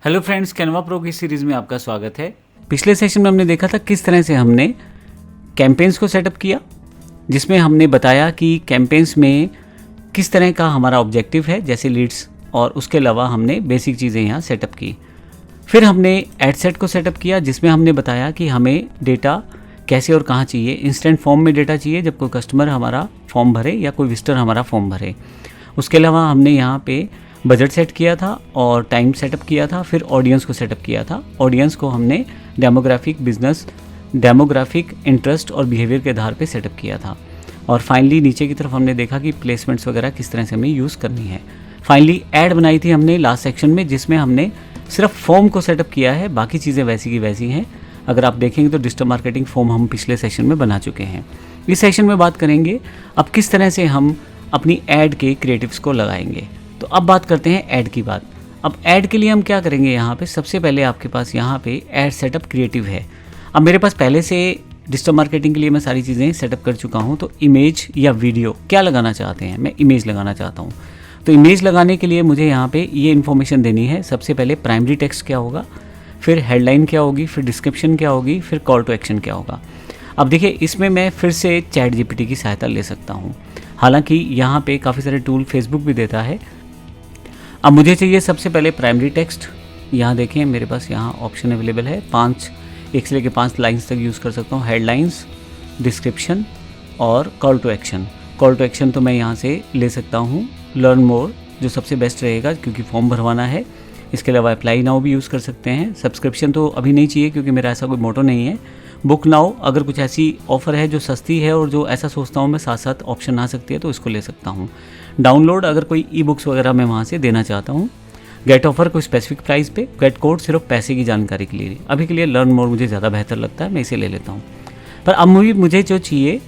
Hello friends, Canva pro की series में आपका स्वागत है। पिछले सेशन में हमने देखा था किस तरह से हमने कैंपेन्स को सेटअप किया, जिसमें हमने बताया कि कैंपेन्स में किस तरह का हमारा ऑब्जेक्टिव है, जैसे लीड्स, और उसके अलावा हमने बेसिक चीज़ें यहाँ सेटअप की। फिर हमने एड सेट को सेटअप किया, जिसमें हमने बताया कि हमें डेटा कैसे और कहाँ चाहिए। इंस्टेंट फॉर्म में डेटा चाहिए जब कोई कस्टमर हमारा फॉर्म भरे या कोई विजिटर हमारा फॉर्म भरे। उसके अलावा हमने यहाँ पे बजट सेट किया था और टाइम सेटअप किया था। फिर ऑडियंस को सेटअप किया था। ऑडियंस को हमने डेमोग्राफिक, बिजनेस डेमोग्राफिक, इंटरेस्ट और बिहेवियर के आधार पे सेटअप किया था। और फाइनली नीचे की तरफ हमने देखा कि प्लेसमेंट्स वगैरह किस तरह से हमें यूज़ करनी है। फाइनली ऐड बनाई थी हमने लास्ट सेक्शन में, जिसमें हमने सिर्फ फॉर्म को सेटअप किया है, बाकी चीज़ें वैसी की वैसी हैं। अगर आप देखेंगे तो डिजिटल मार्केटिंग फॉर्म हम पिछले सेशन में बना चुके हैं। इस सेशन में बात करेंगे अब किस तरह से हम अपनी ऐड के क्रिएटिव्स को लगाएंगे। तो अब बात करते हैं ऐड की बात। अब ऐड के लिए हम क्या करेंगे, यहाँ पे सबसे पहले आपके पास यहाँ पे ऐड सेटअप क्रिएटिव है। अब मेरे पास पहले से डिजिटल मार्केटिंग के लिए मैं सारी चीज़ें सेटअप कर चुका हूँ। तो इमेज या वीडियो क्या लगाना चाहते हैं, मैं इमेज लगाना चाहता हूँ। तो इमेज लगाने के लिए मुझे यहाँ पे ये इन्फॉर्मेशन देनी है। सबसे पहले प्राइमरी टेक्स्ट क्या होगा, फिर हेडलाइन क्या होगी, फिर डिस्क्रिप्शन क्या होगी, फिर कॉल टू एक्शन क्या होगा। अब देखिए, इसमें मैं फिर से चैट जीपीटी की सहायता ले सकता हूँ। हालांकि यहाँ पे काफ़ी सारे टूल फेसबुक भी देता है। अब मुझे चाहिए सबसे पहले प्राइमरी टेक्स्ट। यहाँ देखें, मेरे पास यहाँ ऑप्शन अवेलेबल है। 1 से लेकर 5 लाइन्स तक यूज़ कर सकता हूँ। हेडलाइंस, डिस्क्रिप्शन और call to action. Call to action तो मैं यहाँ से ले सकता हूँ लर्न मोर, जो सबसे बेस्ट रहेगा क्योंकि फॉर्म भरवाना है। इसके अलावा अप्लाई नाउ भी यूज़ कर सकते हैं। सब्सक्रिप्शन तो अभी नहीं चाहिए क्योंकि मेरा ऐसा कोई मोटो नहीं है। बुक नाउ, अगर कुछ ऐसी ऑफ़र है जो सस्ती है और जो ऐसा सोचता हूँ मैं साथ साथ ऑप्शन आ सकती है तो इसको ले सकता हूँ। डाउनलोड, अगर कोई ई बुक्स वगैरह मैं वहाँ से देना चाहता हूँ। गेट ऑफर कोई स्पेसिफिक प्राइस पे। गेट कोड सिर्फ पैसे की जानकारी के लिए। अभी के लिए लर्न मोर मुझे ज़्यादा बेहतर लगता है, मैं इसे ले लेता हूँ। पर अब मुझे जो चाहिए,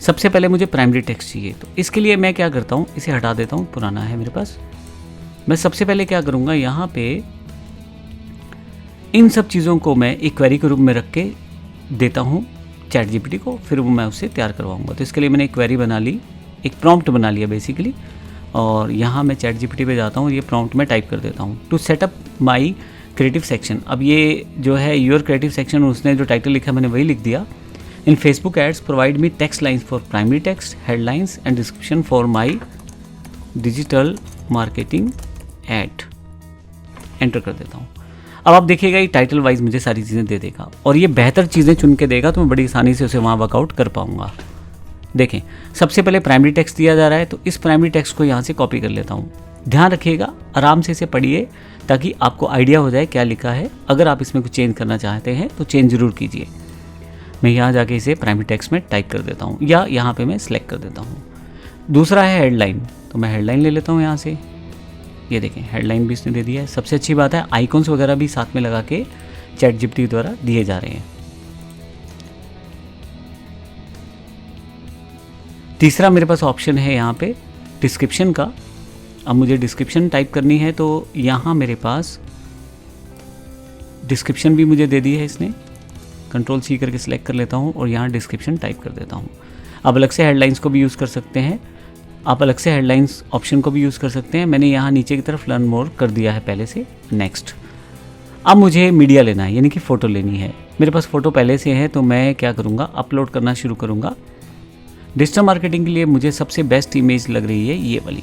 सबसे पहले मुझे प्राइमरी टेक्स्ट चाहिए। तो इसके लिए मैं क्या करता हूँ, इसे हटा देता हूँ, पुराना है मेरे पास। मैं सबसे पहले क्या करूँगा, यहाँ पे इन सब चीज़ों को मैं एक क्वेरी के रूप में रख के देता हूँ चैट जीपीटी को, फिर मैं उससे तैयार करवाऊँगा। तो इसके लिए मैंने एक क्वेरी बना ली, एक प्रॉम्प्ट बना लिया बेसिकली। और यहाँ मैं चैट जीपीटी पे जाता हूँ, ये प्रॉम्प्ट में टाइप कर देता हूँ, to set up my creative section. अब ये जो है योर क्रिएटिव सेक्शन, उसने जो टाइटल लिखा मैंने वही लिख दिया। In Facebook ads provide me text lines for primary text, headlines and description for my digital marketing ad. Enter कर देता हूँ। अब आप देखिएगा ये टाइटल वाइज मुझे सारी चीज़ें दे देगा और ये बेहतर चीज़ें चुन के देगा, तो मैं बड़ी आसानी से उसे वहाँ वर्कआउट कर पाऊँगा। देखें, सबसे पहले प्राइमरी टेक्स्ट दिया जा रहा है, तो इस प्राइमरी टेक्स्ट को यहाँ से कॉपी कर लेता हूँ। ध्यान रखिएगा, आराम से इसे पढ़िए ताकि आपको आइडिया हो जाए क्या लिखा है। अगर आप इसमें कुछ चेंज करना चाहते हैं तो चेंज ज़रूर कीजिए। मैं यहाँ जाके इसे प्राइमरी टेक्स्ट में टाइप कर देता हूँ या यहाँ पे मैं सिलेक्ट कर देता हूँ। दूसरा है हेडलाइन, तो मैं हेडलाइन ले लेता हूँ यहाँ से। ये देखें, हेडलाइन भी इसने दे दिया है। सबसे अच्छी बात है, आइकॉन्स वगैरह भी साथ में लगा के चैट जीपीटी द्वारा दिए जा रहे हैं। तीसरा मेरे पास ऑप्शन है यहाँ पे डिस्क्रिप्शन का। अब मुझे डिस्क्रिप्शन टाइप करनी है, तो यहाँ मेरे पास डिस्क्रिप्शन भी मुझे दे दी है इसने। Ctrl+C करके सिलेक्ट कर लेता हूँ और यहाँ डिस्क्रिप्शन टाइप कर देता हूँ। अब अलग से हेडलाइंस को भी यूज़ कर सकते हैं, आप अलग से हेडलाइंस ऑप्शन को भी यूज़ कर सकते हैं। मैंने यहाँ नीचे की तरफ लर्न मोर कर दिया है पहले से। नेक्स्ट, अब मुझे मीडिया लेना है, यानी कि फ़ोटो लेनी है। मेरे पास फ़ोटो पहले से है, तो मैं क्या करूँगा, अपलोड करना शुरू करूँगा। डिजिटल मार्केटिंग के लिए मुझे सबसे बेस्ट इमेज लग रही है ये वाली।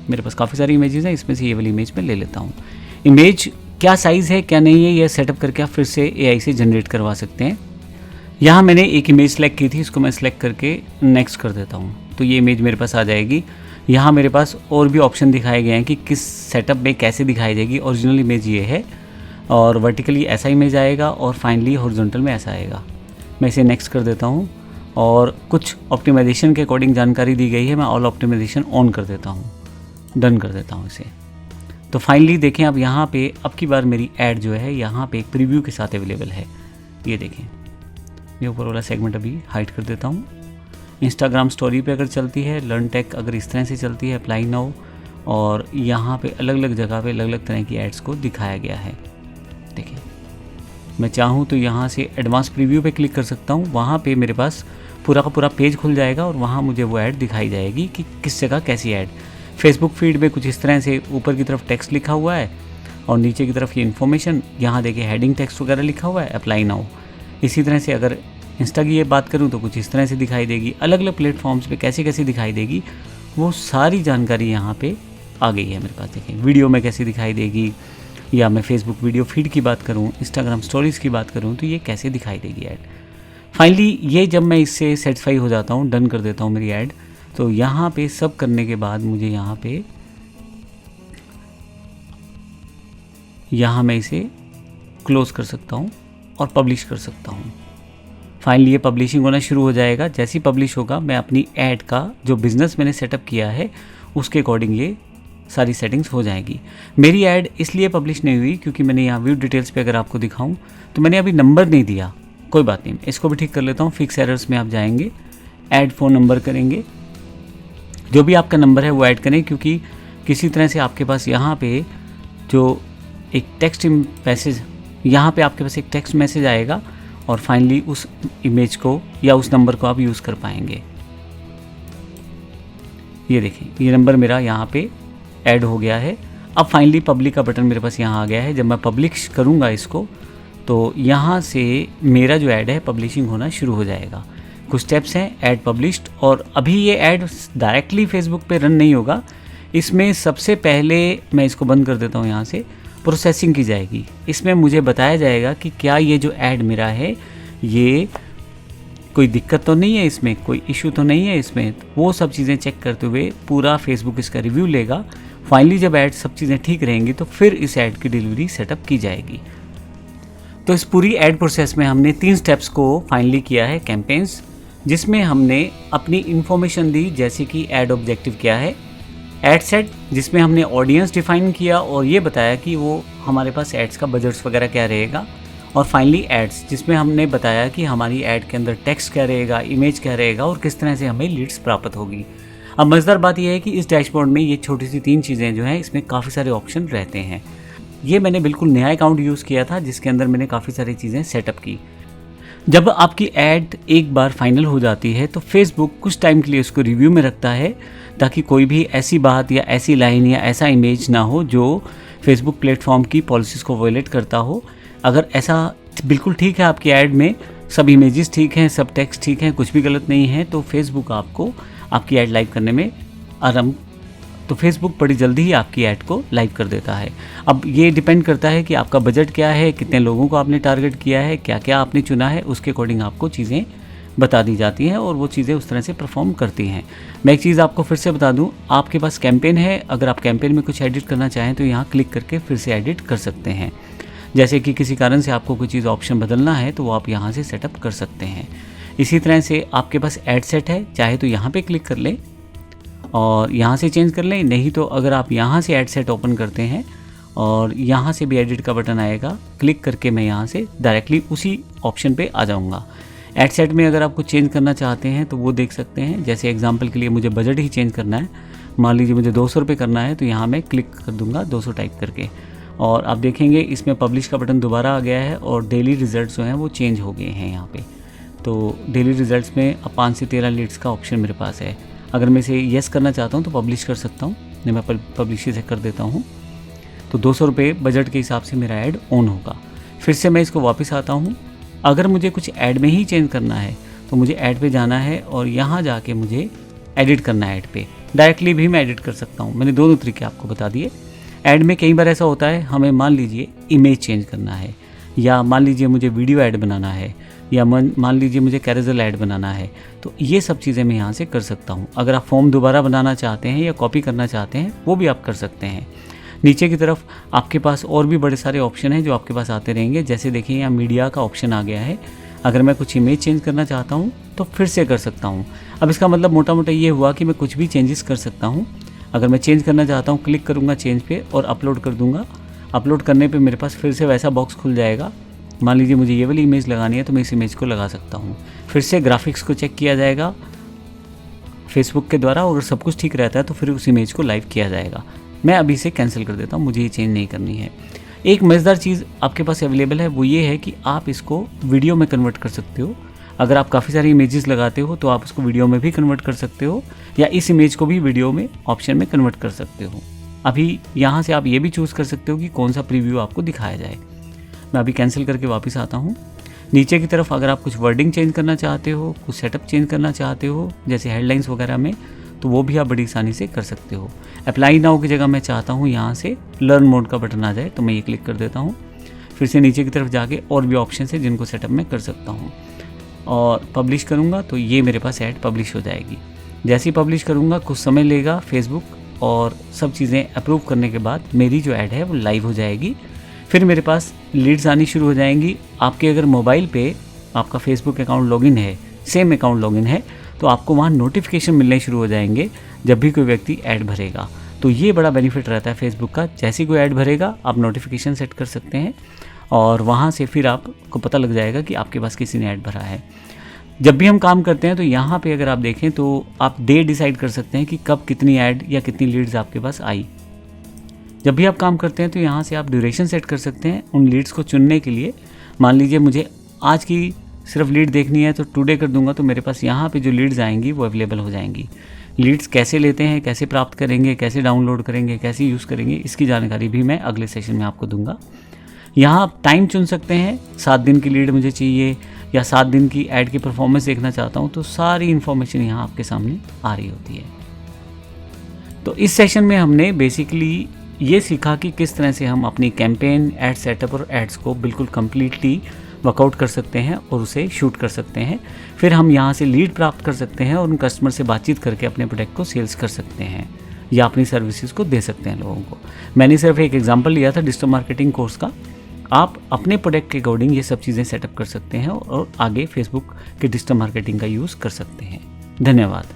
मेरे पास काफ़ी सारी इमेजेस हैं, इसमें से ये वाली इमेज मैं ले लेता हूँ। इमेज क्या साइज़ है क्या नहीं है, यह सेटअप करके आप फिर से एआई से जनरेट करवा सकते हैं। यहाँ मैंने एक इमेज सेलेक्ट की थी, इसको मैं सेलेक्ट करके नेक्स्ट कर देता हूँ, तो ये इमेज मेरे पास आ जाएगी। यहाँ मेरे पास और भी ऑप्शन दिखाए गए हैं कि किस सेटअप में कैसे दिखाई जाएगी। ओरिजिनल इमेज ये है और वर्टिकली ऐसा इमेज आएगा और फाइनली हॉरिजॉन्टल में ऐसा आएगा। मैं इसे नेक्स्ट कर देता हूँ और कुछ ऑप्टिमाइजेशन के अकॉर्डिंग जानकारी दी गई है, मैं ऑल ऑप्टिमाइजेशन ऑन कर देता हूँ, डन कर देता हूँ इसे। तो फाइनली देखें, अब यहाँ पे अब की बार मेरी ऐड जो है यहाँ पे एक प्रीव्यू के साथ अवेलेबल है। ये देखें, ये ऊपर वाला सेगमेंट अभी हाइड कर देता हूँ। इंस्टाग्राम स्टोरी पे अगर चलती है, लर्न टेक अगर इस तरह से चलती है, अप्लाई नाउ, और यहाँ पे अलग अलग जगह पे अलग अलग तरह की एड्स को दिखाया गया है। देखिए, मैं चाहूँ तो यहाँ से एडवांस प्रीव्यू पे क्लिक कर सकता हूँ। वहाँ पे मेरे पास पूरा का पूरा पेज खुल जाएगा और वहाँ मुझे वो ऐड दिखाई जाएगी कि किस जगह कैसी ऐड। फेसबुक फीड में कुछ इस तरह से ऊपर की तरफ टेक्स्ट लिखा हुआ है और नीचे की तरफ ये इन्फॉर्मेशन, यहाँ देखिए हेडिंग टेक्स्ट वगैरह लिखा हुआ है, अप्लाई नाउ। इसी तरह से अगर इंस्टा की ये बात करूँ तो कुछ इस तरह से दिखाई देगी। अलग अलग प्लेटफॉर्म्स पे कैसे कैसे दिखाई देगी वो सारी जानकारी यहाँ पे आ गई है मेरे पास। देखिए वीडियो में कैसे दिखाई देगी, या मैं फेसबुक वीडियो फीड की बात करूँ, इंस्टाग्राम स्टोरीज़ की बात करूँ तो ये कैसे दिखाई देगी ऐड। फाइनली ये जब मैं इससे सेटिस्फाई हो जाता हूँ, डन कर देता हूँ मेरी ऐड, तो यहाँ पे सब करने के बाद मुझे यहाँ मैं इसे क्लोज कर सकता हूँ और पब्लिश कर सकता हूँ। फाइनली ये पब्लिशिंग होना शुरू हो जाएगा। जैसे ही पब्लिश होगा मैं अपनी ऐड का जो बिज़नेस मैंने सेटअप किया है उसके अकॉर्डिंग ये सारी सेटिंग्स हो जाएगी। मेरी ऐड इसलिए पब्लिश नहीं हुई क्योंकि मैंने यहाँ व्यू डिटेल्स पे अगर आपको दिखाऊं तो मैंने अभी नंबर नहीं दिया। कोई बात नहीं, इसको भी ठीक कर लेता हूँ। फिक्स एरर्स में आप जाएंगे, ऐड फ़ोन नंबर करेंगे, जो भी आपका नंबर है वो ऐड करें, क्योंकि किसी तरह से आपके पास यहाँ पे जो एक टेक्स्ट मैसेज, यहाँ पे आपके पास एक टेक्स्ट मैसेज आएगा और फाइनली उस इमेज को या उस नंबर को आप यूज़ कर पाएंगे। ये देखिए ये नंबर मेरा यहाँ पे ऐड हो गया है। अब फाइनली पब्लिक का बटन मेरे पास यहाँ आ गया है। जब मैं पब्लिश करूँगा इसको तो यहाँ से मेरा जो ऐड है पब्लिशिंग होना शुरू हो जाएगा। कुछ स्टेप्स हैं, ऐड पब्लिश्ड, और अभी ये ऐड डायरेक्टली फेसबुक पे रन नहीं होगा। इसमें सबसे पहले मैं इसको बंद कर देता हूँ, यहाँ से प्रोसेसिंग की जाएगी। इसमें मुझे बताया जाएगा कि क्या ये जो ऐड मेरा है ये कोई दिक्कत तो नहीं है, इसमें कोई इशू तो नहीं है इसमें। वो सब चीज़ें चेक करते हुए पूरा फेसबुक इसका रिव्यू लेगा। फाइनली जब ऐड सब चीज़ें ठीक रहेंगी तो फिर इस ऐड की डिलीवरी सेटअप की जाएगी। तो इस पूरी ऐड प्रोसेस में हमने 3 स्टेप्स को फाइनली किया है कैंपेन्स, जिसमें हमने अपनी इन्फॉर्मेशन दी, जैसे कि ऐड ऑब्जेक्टिव क्या है, ऐड सेट जिसमें हमने ऑडियंस डिफाइन किया और ये बताया कि वो हमारे पास एड्स का बजट्स वगैरह क्या रहेगा, और फाइनली एड्स जिसमें हमने बताया कि हमारी ऐड के अंदर टेक्स्ट क्या रहेगा, इमेज क्या रहेगा और किस तरह से हमें लीड्स प्राप्त होगी। अब मज़ेदार बात यह है कि इस डैशबोर्ड में ये छोटी सी 3 चीज़ें जो हैं इसमें काफ़ी सारे ऑप्शन रहते हैं। ये मैंने बिल्कुल नया अकाउंट यूज़ किया था जिसके अंदर मैंने काफ़ी सारी चीज़ें सेटअप की। जब आपकी ऐड एक बार फाइनल हो जाती है तो फेसबुक कुछ टाइम के लिए उसको रिव्यू में रखता है, ताकि कोई भी ऐसी बात या ऐसी लाइन या ऐसा इमेज ना हो जो फेसबुक प्लेटफॉर्म की पॉलिसीज़ को वायलेट करता हो। अगर ऐसा बिल्कुल ठीक है, आपकी ऐड में सब इमेजेस ठीक हैं, सब टेक्स्ट ठीक हैं, कुछ भी गलत नहीं है, तो फेसबुक आपको आपकी ऐड लाइव करने में फेसबुक बड़ी जल्दी ही आपकी ऐड को लाइव कर देता है। अब ये डिपेंड करता है कि आपका बजट क्या है, कितने लोगों को आपने टारगेट किया है, क्या क्या आपने चुना है, उसके अकॉर्डिंग आपको चीज़ें बता दी जाती हैं और वो चीज़ें उस तरह से परफॉर्म करती हैं। मैं एक चीज़ आपको फिर से बता दूं, आपके पास कैंपेन है, अगर आप कैंपेन में कुछ एडिट करना चाहें तो यहाँ क्लिक करके फिर से एडिट कर सकते हैं। जैसे कि किसी कारण से आपको कोई चीज़ ऑप्शन बदलना है तो वो आप यहाँ से सेटअप कर सकते हैं। इसी तरह से आपके पास ऐड सेट है, चाहे तो यहाँ पे क्लिक कर लें और यहाँ से चेंज कर लें, नहीं तो अगर आप यहाँ से ऐड सेट ओपन करते हैं और यहाँ से भी एडिट का बटन आएगा, क्लिक करके मैं यहाँ से डायरेक्टली उसी ऑप्शन पे आ जाऊँगा। ऐड सेट में अगर आपको चेंज करना चाहते हैं तो वो देख सकते हैं। जैसे एग्जांपल के लिए मुझे बजट ही चेंज करना है, मान लीजिए मुझे 200 रुपये करना है, तो यहाँ मैं क्लिक कर दूँगा 200 टाइप करके, और आप देखेंगे इसमें पब्लिश का बटन दोबारा आ गया है और डेली रिजल्ट्स जो हैं वो चेंज हो गए हैं यहाँ पे। तो डेली रिजल्ट्स में अब 5 से 13 लीड्स का ऑप्शन मेरे पास है। अगर मैं इसे येस करना चाहता हूँ तो पब्लिश कर सकता हूँ, नहीं मैं पब्लिश से कर देता हूँ, तो 200 रुपये बजट के हिसाब से मेरा ऐड ऑन होगा। फिर से मैं इसको वापस आता हूँ। अगर मुझे कुछ ऐड में ही चेंज करना है तो मुझे ऐड पे जाना है और यहाँ जाके मुझे एडिट करना है। ऐड पे डायरेक्टली भी मैं एडिट कर सकता हूँ। मैंने दोनों तरीके आपको बता दिए। ऐड में कई बार ऐसा होता है, हमें मान लीजिए इमेज चेंज करना है, या मान लीजिए मुझे वीडियो ऐड बनाना है, या मान लीजिए मुझे कैरोसेल ऐड बनाना है, तो ये सब चीज़ें मैं यहाँ से कर सकता हूँ। अगर आप फॉर्म दोबारा बनाना चाहते हैं या कॉपी करना चाहते हैं वो भी आप कर सकते हैं। नीचे की तरफ आपके पास और भी बड़े सारे ऑप्शन हैं जो आपके पास आते रहेंगे। जैसे देखिए यहाँ मीडिया का ऑप्शन आ गया है। अगर मैं कुछ इमेज चेंज करना चाहता हूँ तो फिर से कर सकता हूँ। अब इसका मतलब मोटा मोटा ये हुआ कि मैं कुछ भी चेंजेस कर सकता हूँ। अगर मैं चेंज करना चाहता हूँ, क्लिक करूँगा चेंज पे और अपलोड कर दूँगा। अपलोड करने पे मेरे पास फिर से वैसा बॉक्स खुल जाएगा। मान लीजिए मुझे ये वाली इमेज लगानी है तो मैं इस इमेज को लगा सकता हूँ। फिर से ग्राफिक्स को चेक किया जाएगा फेसबुक के द्वारा, और अगर सब कुछ ठीक रहता है तो फिर उस इमेज को लाइव किया जाएगा। मैं अभी इसे कैंसिल कर देता हूँ, मुझे ये चेंज नहीं करनी है। एक मज़ेदार चीज़ आपके पास अवेलेबल है, वो ये है कि आप इसको वीडियो में कन्वर्ट कर सकते हो। अगर आप काफ़ी सारी इमेजेस लगाते हो तो आप उसको वीडियो में भी कन्वर्ट कर सकते हो, या इस इमेज को भी वीडियो में ऑप्शन में कन्वर्ट कर सकते हो। अभी यहाँ से आप ये भी चूज़ कर सकते हो कि कौन सा प्रीव्यू आपको दिखाया जाए। मैं अभी कैंसिल करके वापस आता हूँ। नीचे की तरफ अगर आप कुछ वर्डिंग चेंज करना चाहते हो, कुछ सेटअप चेंज करना चाहते हो, जैसे हेडलाइंस वगैरह में, तो वो भी आप बड़ी आसानी से कर सकते हो। अप्लाई नाउ की जगह मैं चाहता हूँ यहाँ से लर्न मोड का बटन आ जाए, तो मैं ये क्लिक कर देता हूँ। फिर से नीचे की तरफ जाके और भी ऑप्शन है जिनको सेटअप मैं कर सकता हूँ, और पब्लिश करूँगा तो ये मेरे पास ऐड पब्लिश हो जाएगी। जैसे ही पब्लिश करूँगा कुछ समय लेगा फेसबुक, और सब चीज़ें अप्रूव करने के बाद मेरी जो ऐड है वो लाइव हो जाएगी। फिर मेरे पास लीड्स आनी शुरू हो जाएंगी। आपके अगर मोबाइल पे आपका फेसबुक अकाउंट लॉगिन है, सेम अकाउंट लॉगिन है, तो आपको वहाँ नोटिफिकेशन मिलने शुरू हो जाएंगे जब भी कोई व्यक्ति ऐड भरेगा। तो ये बड़ा बेनिफिट रहता है फेसबुक का। जैसे ही कोई ऐड भरेगा आप नोटिफिकेशन सेट कर सकते हैं, और वहाँ से फिर आपको पता लग जाएगा कि आपके पास किसी ने ऐड भरा है। जब भी हम काम करते हैं तो यहाँ पे अगर आप देखें तो आप डे डिसाइड कर सकते हैं कि कब कितनी ऐड या कितनी लीड्स आपके पास आई। जब भी आप काम करते हैं तो यहाँ से आप ड्यूरेशन सेट कर सकते हैं उन लीड्स को चुनने के लिए। मान लीजिए मुझे आज की सिर्फ लीड देखनी है तो टुडे कर दूंगा, तो मेरे पास यहाँ पे जो लीड्स आएंगी वो अवेलेबल हो जाएंगी। लीड्स कैसे लेते हैं, कैसे प्राप्त करेंगे, कैसे डाउनलोड करेंगे, कैसे यूज़ करेंगे, इसकी जानकारी भी मैं अगले सेशन में आपको दूंगा। यहाँ आप टाइम चुन सकते हैं, 7 दिन की लीड मुझे चाहिए या 7 दिन की ऐड की परफॉर्मेंस देखना चाहता हूँ, तो सारी इन्फॉर्मेशन यहाँ आपके सामने आ रही होती है। तो इस सेशन में हमने बेसिकली ये सीखा कि किस तरह से हम अपनी कैंपेन, एड सेटअप और एड्स को बिल्कुल कम्प्लीटली वर्कआउट कर सकते हैं और उसे शूट कर सकते हैं। फिर हम यहाँ से लीड प्राप्त कर सकते हैं और उन कस्टमर से बातचीत करके अपने प्रोडक्ट को सेल्स कर सकते हैं या अपनी सर्विसेज को दे सकते हैं लोगों को। मैंने सिर्फ एक एग्जांपल लिया था डिजिटल मार्केटिंग कोर्स का। आप अपने प्रोडक्ट के अकॉर्डिंग ये सब चीज़ें सेटअप कर सकते हैं और आगे फेसबुक के डिजिटल मार्केटिंग का यूज़ कर सकते हैं। धन्यवाद।